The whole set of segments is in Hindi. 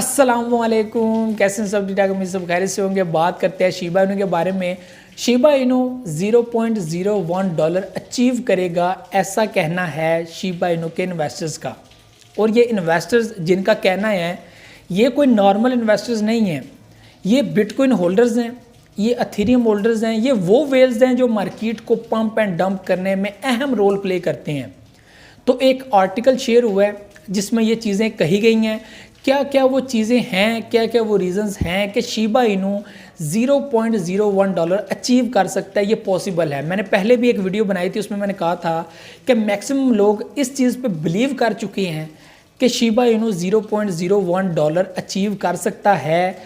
अस्सलामुअलैकुम, कैसे हैं सब? ठीक ठाक, सब खैरियत से होंगे। बात करते हैं शिबा इनू के बारे में। शिबा इनू $0.01 अचीव करेगा, ऐसा कहना है शिबा इनू के इन्वेस्टर्स का। और ये इन्वेस्टर्स जिनका कहना है, ये कोई नॉर्मल इन्वेस्टर्स नहीं हैं, ये बिटकॉइन होल्डर्स हैं, ये अथेरियम होल्डर्स हैं, ये वो वेल्स हैं जो मार्केट को पंप एंड डंप करने में अहम रोल प्ले करते हैं। तो एक आर्टिकल शेयर हुआ है जिसमें ये चीज़ें कही गई हैं। क्या क्या वो चीज़ें हैं, क्या क्या वो रीज़न्स हैं कि शिबा इनू $0.01 अचीव कर सकता है, ये पॉसिबल है। मैंने पहले भी एक वीडियो बनाई थी, उसमें मैंने कहा था कि मैक्सिमम लोग इस चीज़ पे बिलीव कर चुके हैं कि शिबा इनू $0.01 अचीव कर सकता है।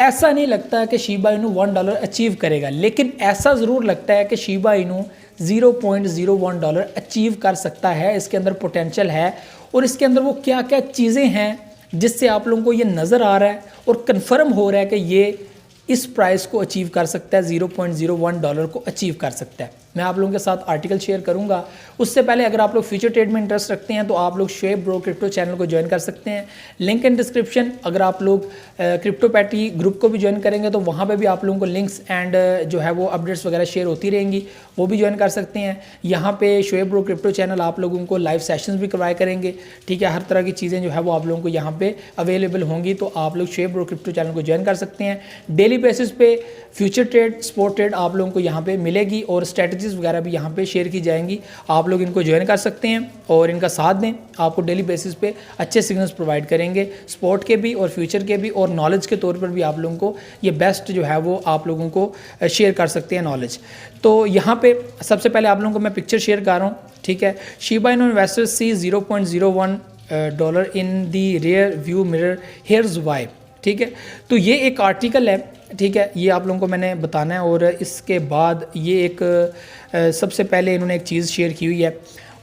ऐसा नहीं लगता कि शिबा इनू $1 अचीव करेगा, लेकिन ऐसा ज़रूर लगता है कि शिबा इनू $0.01 अचीव कर सकता है। इसके अंदर पोटेंशियल है और इसके अंदर वो क्या क्या चीज़ें हैं जिससे आप लोगों को ये नज़र आ रहा है और कंफर्म हो रहा है कि ये इस प्राइस को अचीव कर सकता है, $0.01 को अचीव कर सकता है। मैं आप लोगों के साथ आर्टिकल शेयर करूंगा। उससे पहले अगर आप लोग फ्यूचर ट्रेड में इंटरेस्ट रखते हैं तो आप लोग शोएब ब्रो क्रिप्टो चैनल को ज्वाइन कर सकते हैं, लिंक इन डिस्क्रिप्शन। अगर आप लोग क्रिप्टो पैटी ग्रुप को भी ज्वाइन करेंगे तो वहाँ पे भी आप लोगों को लिंक्स एंड जो है वो अपडेट्स वगैरह शेयर होती रहेंगी, वो भी ज्वाइन कर सकते हैं। यहाँ पे शोएब ब्रो क्रिप्टो चैनल आप लोगों को लाइव सेशंस भी करवाया करेंगे, ठीक है। हर तरह की चीज़ें जो है वो आप लोगों को यहाँ पे अवेलेबल होंगी, तो आप लोग शोएब ब्रो क्रिप्टो चैनल को ज्वाइन कर सकते हैं। डेली बेसिस पे फ्यूचर ट्रेड, स्पॉट ट्रेड आप लोगों को यहाँ पे मिलेगी और स्ट्रेटजीज वगैरह भी यहाँ पे शेयर की जाएंगी। आप लोग इनको ज्वाइन कर सकते हैं और इनका साथ दें, आपको डेली बेसिस पे अच्छे सिग्नल्स प्रोवाइड करेंगे, स्पॉट के भी और फ्यूचर के भी, और नॉलेज के तौर पर भी आप लोगों को ये बेस्ट जो है वो आप लोगों को शेयर कर सकते हैं नॉलेज। तो यहाँ पे सबसे पहले आप लोगों को मैं पिक्चर शेयर कर रहा हूँ, ठीक है। Shiba Inu investors see $0.01 in the rear view mirror, here's why, ठीक है। तो ये एक आर्टिकल है, ठीक है, ये आप लोगों को मैंने बताना है। और इसके बाद ये एक सबसे पहले इन्होंने एक चीज़ शेयर की हुई है,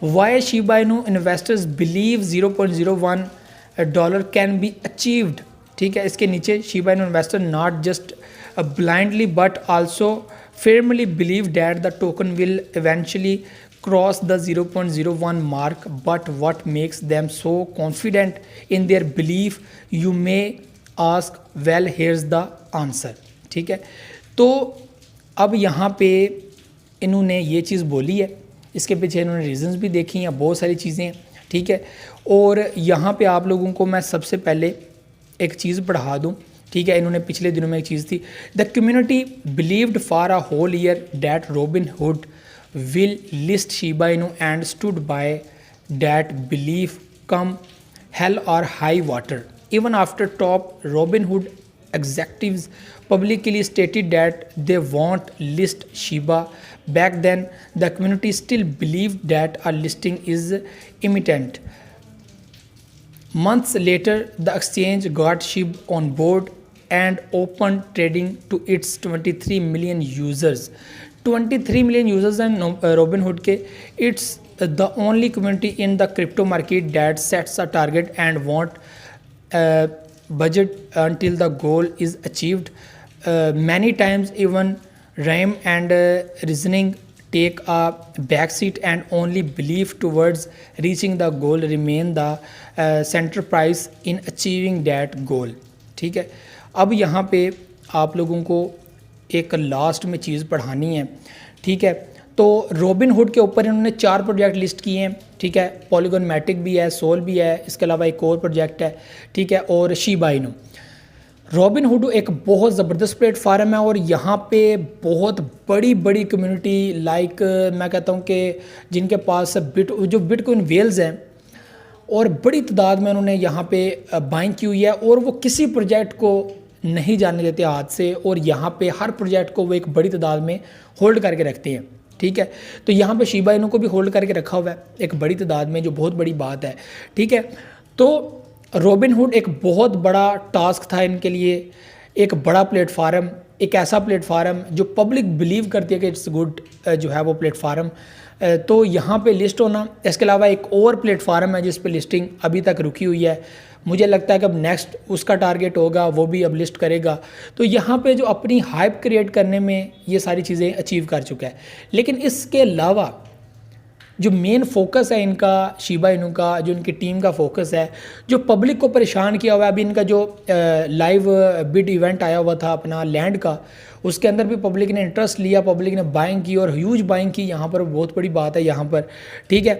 why Shiba Inu investors believe $0.01 can be achieved, ठीक है। इसके नीचे Shiba Inu investor not just blindly but also firmly believe that the token will eventually cross the 0.01 mark. But what makes them so confident in their belief? You may ask, well, here's the answer, ठीक है। तो अब यहाँ पे इन्होंने ये चीज़ बोली है, इसके पीछे इन्होंने रीजंस भी देखी हैं, बहुत सारी चीज़ें, ठीक है। और यहाँ पे आप लोगों को मैं सबसे पहले एक चीज़ पढ़ा दूँ, ठीक है। इन्होंने पिछले दिनों में एक चीज़ थी, the community believed for a whole year that Robinhood will list Shiba Inu and stood by that belief come hell or high water. Even after top Robinhood executives publicly stated that they won't list Shiba. Back then, the community still believed that a listing is imminent. Months later, the exchange got SHIB on board and opened trading to its 23 million users. 23 million users and Robinhood के it's the only community in the crypto market that sets a target and won't budget until the goal is achieved. Many times even rhyme and reasoning take a backseat and only belief towards reaching the goal remain the center price in achieving that goal, ठीक है। अब यहाँ पे आप लोगों को एक लास्ट में चीज़ पढ़ानी है, ठीक है। तो रॉबिनहुड के ऊपर इन्होंने 4 प्रोजेक्ट लिस्ट किए हैं, ठीक है। पॉलीगॉन मैटिक भी है, सोल भी है, इसके अलावा एक और प्रोजेक्ट है, ठीक है, और शिबा इनू। रॉबिनहुड एक बहुत ज़बरदस्त प्लेटफार्म है और यहाँ पे बहुत बड़ी बड़ी कम्युनिटी लाइक मैं कहता हूँ कि जिनके पास बिटकॉइन वेल्स हैं और बड़ी तादाद में उन्होंने यहाँ पे बाइंग की हुई है और वो किसी प्रोजेक्ट को नहीं जाने देते हाथ से, और यहाँ पे हर प्रोजेक्ट को वो एक बड़ी तादाद में होल्ड करके रखते हैं, ठीक है। तो यहाँ पे शिबा इनू को भी होल्ड करके रखा हुआ है एक बड़ी तादाद में, जो बहुत बड़ी बात है, ठीक है। तो रॉबिनहुड एक बहुत बड़ा टास्क था इनके लिए, एक बड़ा प्लेटफार्म, एक ऐसा प्लेटफार्म जो पब्लिक बिलीव करती है कि इट्स गुड जो है वो प्लेटफार्म, तो यहाँ पे लिस्ट होना। इसके अलावा एक और प्लेटफार्म है जिस पे लिस्टिंग अभी तक रुकी हुई है, मुझे लगता है कि अब नेक्स्ट उसका टारगेट होगा, वो भी अब लिस्ट करेगा। तो यहाँ पे जो अपनी हाइप क्रिएट करने में ये सारी चीज़ें अचीव कर चुका है। लेकिन इसके अलावा जो मेन फोकस है इनका शिबा इनू का, जो इनकी टीम का फोकस है, जो पब्लिक को परेशान किया हुआ है, अभी इनका जो लाइव बिड इवेंट आया हुआ था अपना लैंड का, उसके अंदर भी पब्लिक ने इंटरेस्ट लिया, पब्लिक ने बाइंग की और ह्यूज बाइंग की। यहाँ पर बहुत बड़ी बात है यहाँ पर, ठीक है।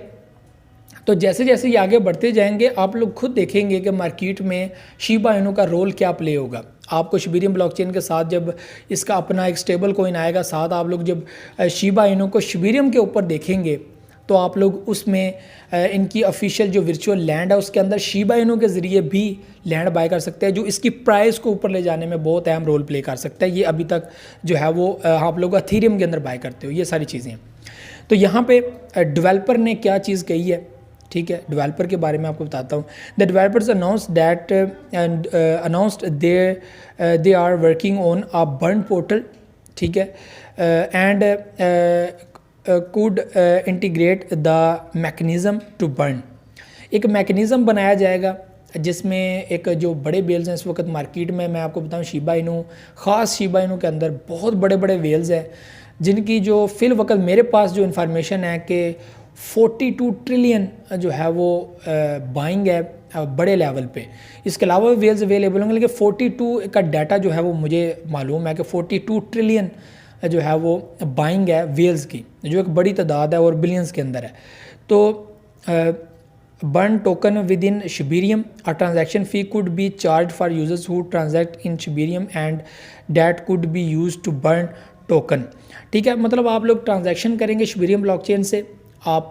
तो जैसे जैसे ये आगे बढ़ते जाएंगे आप लोग खुद देखेंगे कि मार्केट में शिबा इनू का रोल क्या प्ले होगा। आपको शिबेरियम ब्लॉकचेन के साथ जब इसका अपना एक स्टेबल कॉइन आएगा, साथ आप लोग जब शिबा इनू को शिबेरियम के ऊपर देखेंगे तो आप लोग उसमें इनकी ऑफिशियल जो वर्चुअल लैंड है उसके अंदर शिबा इनू के ज़रिए भी लैंड बाय कर सकते हैं, जो इसकी प्राइस को ऊपर ले जाने में बहुत अहम रोल प्ले कर सकता है। ये अभी तक जो है वो आप लोग एथेरियम के अंदर बाय करते हो, ये सारी चीज़ें। तो यहाँ पे डेवलपर ने क्या चीज़ कही है, ठीक है, डेवलपर के बारे में आपको बताता हूँ। The developers announced they are working on a burn portal, ठीक है, and could integrate the mechanism to burn। एक मैकेनिज़्म बनाया जाएगा जिसमें एक जो बड़े वेल्स हैं इस वक्त मार्केट में, मैं आपको बताऊं शिबा इनू, ख़ास शिबा इनू के अंदर बहुत बड़े बड़े वेल्स हैं जिनकी जो फिल वक्त मेरे पास जो इन्फॉर्मेशन है कि 42 ट्रिलियन जो है वो बाइंग है बड़े लेवल पे। इसके अलावा वेल्स अवेलेबल होंगे, लेकिन 42 का डाटा जो है वो मुझे मालूम है कि 42 ट्रिलियन जो है वो बाइंग है वेल्स की, जो एक बड़ी तादाद है और बिलियंस के अंदर है। तो burn token within Shiberium, a transaction fee could be charge for users who transact in Shiberium and that could be use to burn token, ठीक है। मतलब आप लोग ट्रांजैक्शन करेंगे शिबेरियम ब्लॉकचेन से, आप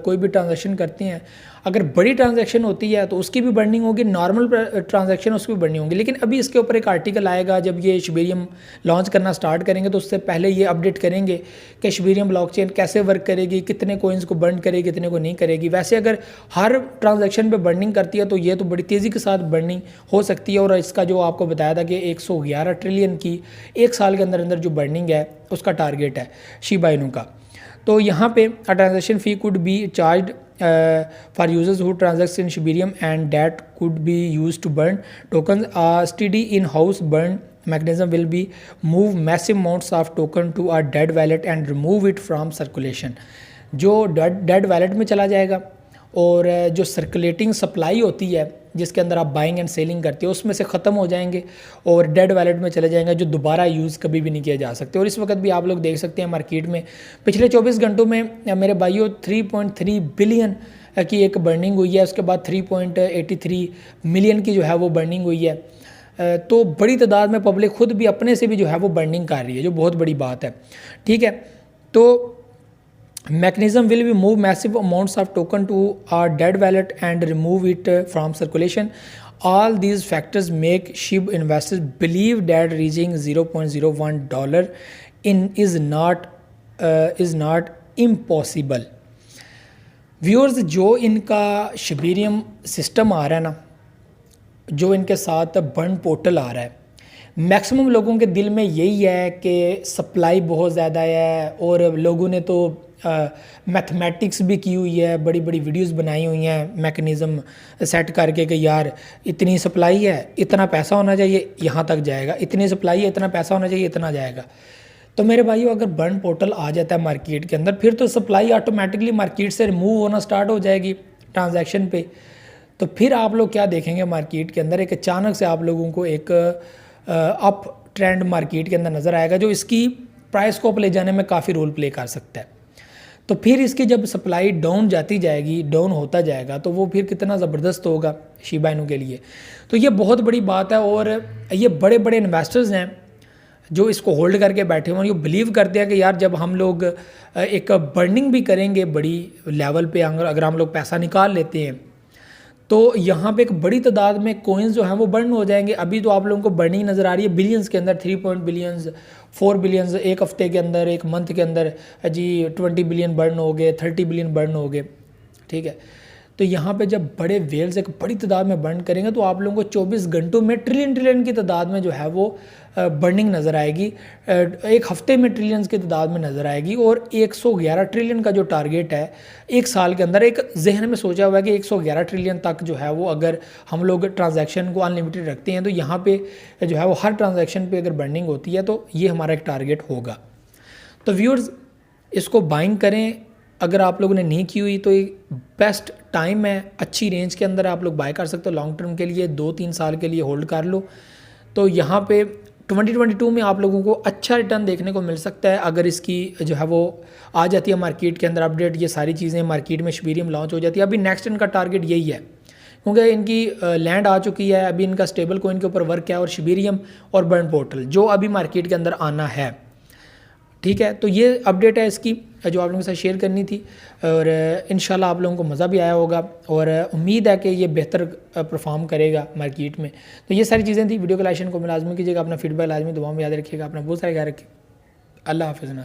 कोई भी ट्रांजैक्शन करते हैं, अगर बड़ी ट्रांजैक्शन होती है तो उसकी भी बर्निंग होगी, नॉर्मल ट्रांजैक्शन उसकी भी बर्निंग होगी। लेकिन अभी इसके ऊपर एक आर्टिकल आएगा जब ये शिबेरियम लॉन्च करना स्टार्ट करेंगे, तो उससे पहले ये अपडेट करेंगे कि शिबेरियम ब्लॉकचेन कैसे वर्क करेगी, कितने कोइंस को बर्न करेगी, कितने को नहीं करेगी। वैसे अगर हर ट्रांजैक्शन पे बर्निंग करती है तो ये तो बड़ी तेज़ी के साथ बर्निंग हो सकती है। और इसका जो आपको बताया था कि 111 ट्रिलियन की एक साल के अंदर अंदर जो बर्निंग है उसका टारगेट है शिबा इनू का। तो यहाँ पे अ transaction fee could be charge for users who transact in Shibarium and that could be used to burn tokens. A steady in-house burn mechanism will be move massive amounts of token to a dead wallet and remove it from circulation। जो डेड वैलेट में चला जाएगा और जो सर्कुलेटिंग सप्लाई होती है जिसके अंदर आप बाइंग एंड सेलिंग करते हो उसमें से ख़त्म हो जाएंगे और डेड वैलेट में चले जाएंगे, जो दोबारा यूज़ कभी भी नहीं किया जा सकते। और इस वक्त भी आप लोग देख सकते हैं मार्केट में पिछले 24 घंटों में मेरे भाइयों 3.3 बिलियन की एक बर्निंग हुई है, उसके बाद 3.83 मिलियन की जो है वो बर्निंग हुई है। तो बड़ी तादाद में पब्लिक खुद भी अपने से भी जो है वो बर्निंग कर रही है, जो बहुत बड़ी बात है, ठीक है। तो mechanism will be move massive amounts of token to our dead wallet and remove it from circulation. All these factors make SHIB investors believe that reaching $0.01 is not impossible. Viewers, जो इनका शिबेरियम सिस्टम आ रहा है ना, जो इनके साथ बर्न पोर्टल आ रहा है, मैक्सिमम लोगों के दिल में यही है कि सप्लाई बहुत ज़्यादा है और लोगों ने तो मैथमेटिक्स भी की हुई है, बड़ी बड़ी वीडियोस बनाई हुई हैं मैकेनिज़्म सेट करके कि यार इतनी सप्लाई है इतना पैसा होना चाहिए यहाँ तक जाएगा, इतनी सप्लाई है इतना पैसा होना चाहिए इतना जाएगा। तो मेरे भाइयों अगर बर्न पोर्टल आ जाता है मार्केट के अंदर, फिर तो सप्लाई ऑटोमेटिकली मार्केट से रिमूव होना स्टार्ट हो जाएगी ट्रांजैक्शन पे। तो फिर आप लोग क्या देखेंगे मार्केट के अंदर, एक अचानक से आप लोगों को एक अप ट्रेंड मार्केट के अंदर नज़र आएगा जो इसकी प्राइस को अप ले जाने में काफ़ी रोल प्ले कर सकता है। तो फिर इसकी जब सप्लाई डाउन जाती जाएगी, डाउन होता जाएगा, तो वो फिर कितना ज़बरदस्त होगा शिबा इनू के लिए। तो ये बहुत बड़ी बात है और ये बड़े बड़े इन्वेस्टर्स हैं जो इसको होल्ड करके बैठे हुए हैं, ये बिलीव करते हैं कि यार जब हम लोग एक बर्निंग भी करेंगे बड़ी लेवल पे, अगर हम लोग पैसा निकाल लेते हैं तो यहाँ पे एक बड़ी तादाद में कोइंस जो हैं वो बर्न हो जाएंगे। अभी तो आप लोगों को बर्निंग नज़र आ रही है बिलियंस के अंदर, 3 बिलियंस 4 बिलियंस एक हफ्ते के अंदर, एक मंथ के अंदर जी 20 बिलियन बर्न हो गए, 30 बिलियन बर्न हो गए, ठीक है। तो यहाँ पे जब बड़े वेल्स एक बड़ी तादाद में बर्न करेंगे तो आप लोगों को 24 घंटों में ट्रिलियन की तादाद में जो है वो बर्निंग नज़र आएगी, एक हफ्ते में ट्रिलियंस की तादाद में नज़र आएगी। और 111 ट्रिलियन का जो टारगेट है एक साल के अंदर, एक जहन में सोचा हुआ है कि 111 ट्रिलियन तक जो है वो अगर हम लोग ट्रांजैक्शन को अनलिमिटेड रखते हैं तो यहाँ पे जो है वो हर ट्रांजैक्शन पे अगर बर्निंग होती है तो ये हमारा एक टारगेट होगा। तो व्यूअर्स इसको बाइंग करें अगर आप लोगों ने नहीं की हुई तो एक बेस्ट टाइम है, अच्छी रेंज के अंदर आप लोग बाय कर सकते हो। लॉन्ग टर्म के लिए 2-3 साल के लिए होल्ड कर लो। तो यहाँ पे 2022 में आप लोगों को अच्छा रिटर्न देखने को मिल सकता है अगर इसकी जो है वो आ जाती है मार्केट के अंदर अपडेट, ये सारी चीज़ें मार्केट में शबीरियम लॉन्च हो जाती है। अभी नेक्स्ट इनका टारगेट यही है क्योंकि इनकी लैंड आ चुकी है, अभी इनका स्टेबल कोइन के ऊपर वर्क है और शबीरियम और बर्न पोर्टल जो अभी मार्केट के अंदर आना है। ठीक है, तो ये अपडेट है इसकी जो आप लोगों के साथ शेयर करनी थी और इंशाल्लाह आप लोगों को मज़ा भी आया होगा और उम्मीद है कि ये बेहतर परफॉर्म करेगा मार्केट में। तो ये सारी चीज़ें थी। वीडियो को लाइक को लाजमी कीजिएगा, अपना फीडबैक लाजमी दुआ में याद रखिएगा, अपना बहुत सारा ख्याल रखिए। अल्लाह हाफ़िज़।